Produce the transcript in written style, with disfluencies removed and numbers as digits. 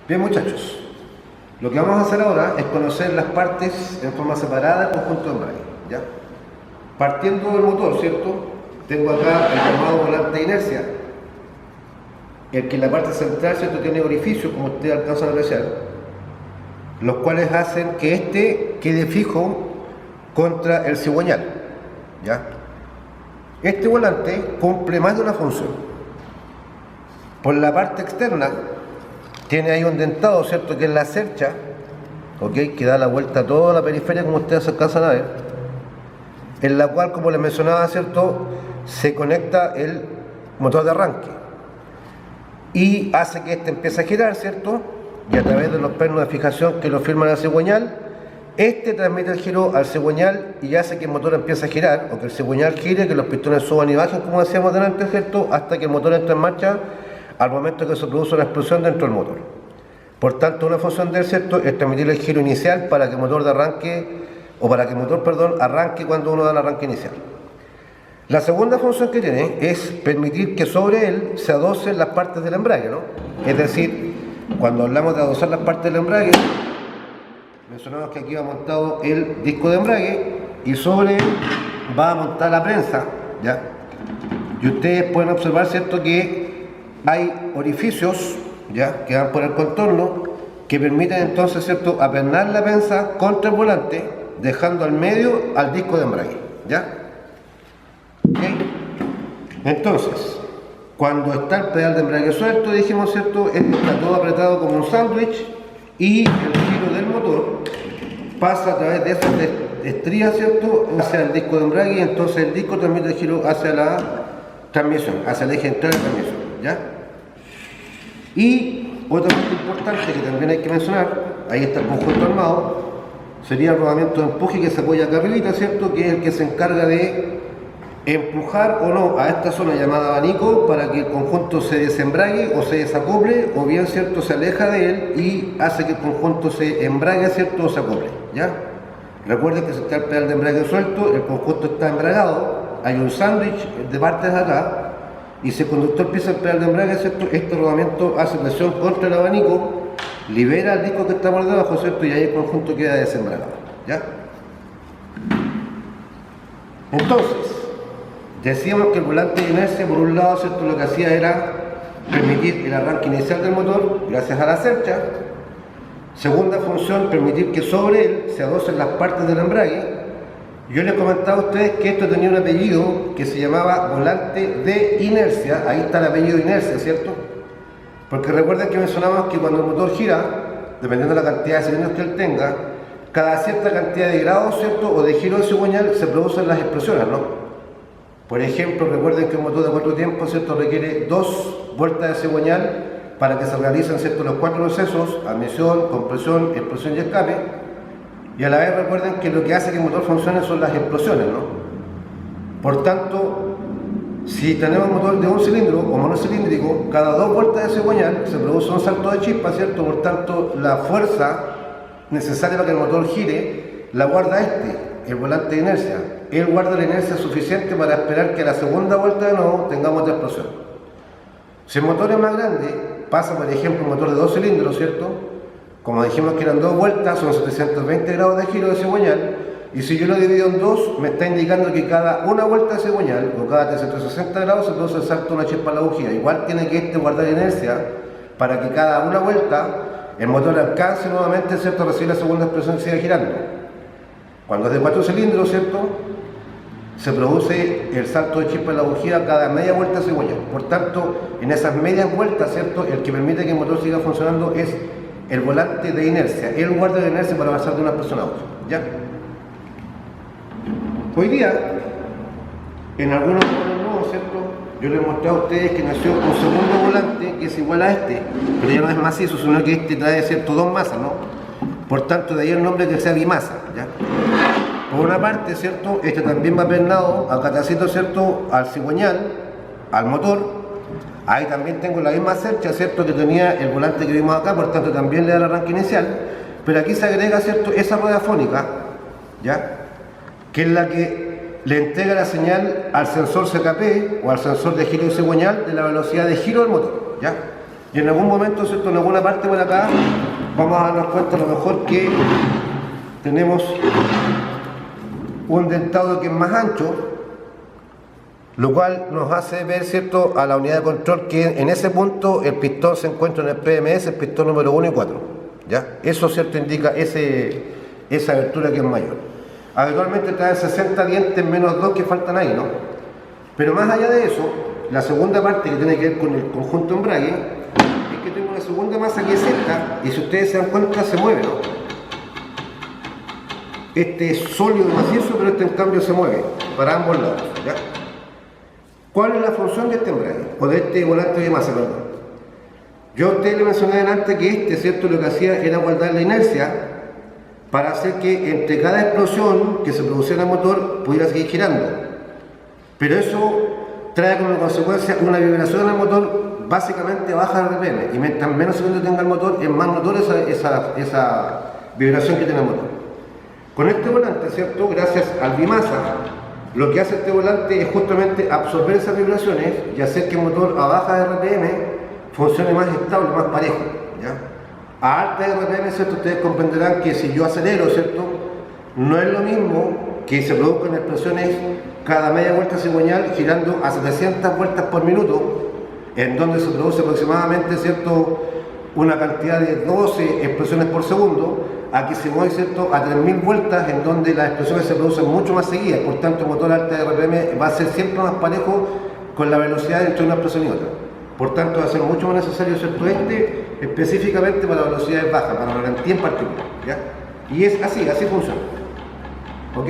Bien, muchachos, lo que vamos a hacer ahora es conocer las partes en forma separada del conjunto de embrague, ¿ya? Partiendo del motor, ¿cierto? Tengo acá el llamado volante de inercia, el que en la parte central, ¿cierto?, tiene orificios, como ustedes alcanzan a apreciar, los cuales hacen que este quede fijo contra el cigüeñal, ¿ya? Este volante cumple más de una función. Por la parte externa tiene ahí un dentado, ¿cierto?, que es la cercha, ¿ok?, que da la vuelta a toda la periferia, como ustedes alcanzan a ver, en la cual, como les mencionaba, ¿cierto?, se conecta el motor de arranque y hace que este empiece a girar, ¿cierto?, y a través de los pernos de fijación que lo firman al cigüeñal, este transmite el giro al cigüeñal y hace que el motor empiece a girar, o que el cigüeñal gire, que los pistones suban y bajen, como decíamos delante, ¿cierto?, hasta que el motor entre en marcha al momento que se produce una explosión dentro del motor. Por tanto, una función del, ¿cierto?, es transmitir el giro inicial para que el motor arranque cuando uno da el arranque inicial. La segunda función que tiene es permitir que sobre él se adoseen las partes del embrague, ¿no? Es decir, cuando hablamos de adosar las partes del embrague, mencionamos que aquí va montado el disco de embrague y sobre él va a montar la prensa, ¿ya? Y ustedes pueden observar, ¿cierto?, que hay orificios, ¿ya?, que van por el contorno, que permiten entonces, ¿cierto?, apernar la prensa contra el volante, dejando al medio al disco de embrague, ¿ya? ¿Okay? Entonces, cuando está el pedal de embrague suelto, dijimos, ¿cierto?, está todo apretado como un sándwich y el giro del motor pasa a través de esas estrías, ¿cierto?, hacia el disco de embrague, y entonces el disco transmite el giro hacia la transmisión, hacia el eje central de transmisión, ¿ya? Y otro punto importante que también hay que mencionar, ahí está el conjunto armado, sería el rodamiento de empuje que se apoya acá arribita, ¿cierto?, que es el que se encarga de empujar o no a esta zona llamada abanico para que el conjunto se desembrague o se desacople, o bien, ¿cierto?, se aleja de él y hace que el conjunto se embrague, ¿cierto?, o se acople, ¿ya? Recuerden que si está el pedal de embrague suelto, el conjunto está embragado, hay un sándwich de partes acá, y si el conductor pisa el pedal de embrague, ¿cierto?, este rodamiento hace presión contra el abanico, libera el disco que está por debajo, ¿cierto?, y ahí el conjunto queda desembragado, ¿ya? Entonces, decíamos que el volante de inercia, por un lado, ¿cierto?, lo que hacía era permitir el arranque inicial del motor gracias a la cercha. Segunda función, permitir que sobre él se adosen las partes del embrague. Yo les comentaba a ustedes que esto tenía un apellido que se llamaba volante de inercia. Ahí está el apellido de inercia, ¿cierto? Porque recuerden que mencionamos que cuando el motor gira, dependiendo de la cantidad de cilindros que él tenga, cada cierta cantidad de grados, ¿cierto?, o de giro de cigüeñal, se producen las explosiones, ¿no? Por ejemplo, recuerden que un motor de 4 tiempos, ¿cierto?, requiere 2 vueltas de cigüeñal para que se realicen, ¿cierto?, los 4 procesos: admisión, compresión, explosión y escape. Y a la vez recuerden que lo que hace que el motor funcione son las explosiones, ¿no? Por tanto, si tenemos un motor de un cilindro o monocilíndrico, cada 2 vueltas de cigüeñal se produce un salto de chispa, ¿cierto? Por tanto, la fuerza necesaria para que el motor gire la guarda el volante de inercia. Él guarda la inercia suficiente para esperar que a la segunda vuelta de nuevo tengamos otra explosión. Si el motor es más grande, pasa, por ejemplo, un motor de 2 cilindros, ¿cierto? Como dijimos que eran 2 vueltas, son 720 grados de giro de cigüeñal, y si yo lo divido en 2, me está indicando que cada una vuelta de cigüeñal, o cada 360 grados, se produce el salto de una chispa en la bujía. Igual tiene que guardar inercia para que cada una vuelta el motor alcance nuevamente, ¿cierto?, a recibir la segunda explosión y siga girando. Cuando es de 4 cilindros, ¿cierto?, se produce el salto de chispa en la bujía cada media vuelta de cigüeñal. Por tanto, en esas medias vueltas, ¿cierto?, el que permite que el motor siga funcionando es el volante de inercia. Él guarda la inercia para pasar de una explosión a otra, ¿ya? Hoy día, en algunos modelos nuevos, ¿cierto?, yo les mostré a ustedes que nació un segundo volante que es igual a este, pero ya no es macizo, sino que este trae, ¿cierto?, 2 masas, ¿no? Por tanto, de ahí el nombre que sea bimasa, ¿ya? Por una parte, ¿cierto?, este también va pernado a catacito, ¿cierto?, al cigüeñal, al motor. Ahí también tengo la misma cercha, ¿cierto?, que tenía el volante que vimos acá, por tanto también le da el arranque inicial. Pero aquí se agrega, ¿cierto?, esa rueda fónica, ¿ya?, que es la que le entrega la señal al sensor CKP o al sensor de giro de cigüeñal de la velocidad de giro del motor, ¿ya? Y en algún momento, ¿cierto? En alguna parte por acá, vamos a darnos cuenta a lo mejor que tenemos un dentado que es más ancho, lo cual nos hace ver, ¿cierto?, a la unidad de control que en ese punto el pistón se encuentra en el PMS, el pistón número 1 y 4. ¿Ya? Eso, ¿cierto?, indica esa abertura que es mayor. Habitualmente trae 60 dientes menos 2 que faltan ahí, ¿no? Pero más allá de eso, la segunda parte que tiene que ver con el conjunto embrague es que tengo una segunda masa que es esta, y si ustedes se dan cuenta se mueve, ¿no? Este es sólido macizo, pero este en cambio se mueve para ambos lados, ¿ya? ¿Cuál es la función de este embrague? O de este volante de masa, perdón. Yo a ustedes les mencioné antes que este, ¿cierto?, lo que hacía era guardar la inercia para hacer que entre cada explosión que se producía en el motor pudiera seguir girando. Pero eso trae como consecuencia una vibración en el motor básicamente baja de RPM. Y mientras menos segundos tenga el motor, es más notoria esa vibración que tiene el motor. Con este volante, ¿cierto?, gracias al bimasa, lo que hace este volante es justamente absorber esas vibraciones y hacer que el motor a baja de RPM funcione más estable, más parejo, ¿ya? A alta de RPM, ¿cierto?, ustedes comprenderán que si yo acelero, ¿cierto?, no es lo mismo que se produzcan explosiones cada media vuelta cigüeñal girando a 700 vueltas por minuto, en donde se produce aproximadamente, ¿cierto?, una cantidad de 12 explosiones por segundo, a que se mueve, ¿cierto?, a 3000 vueltas, en donde las explosiones se producen mucho más seguidas. Por tanto, el motor alta de RPM va a ser siempre más parejo con la velocidad entre una explosión y otra. Por tanto, va a ser mucho más necesario, ¿cierto?, específicamente para velocidades bajas, para la garantía en particular, ¿ya? Y es así funciona, ¿ok?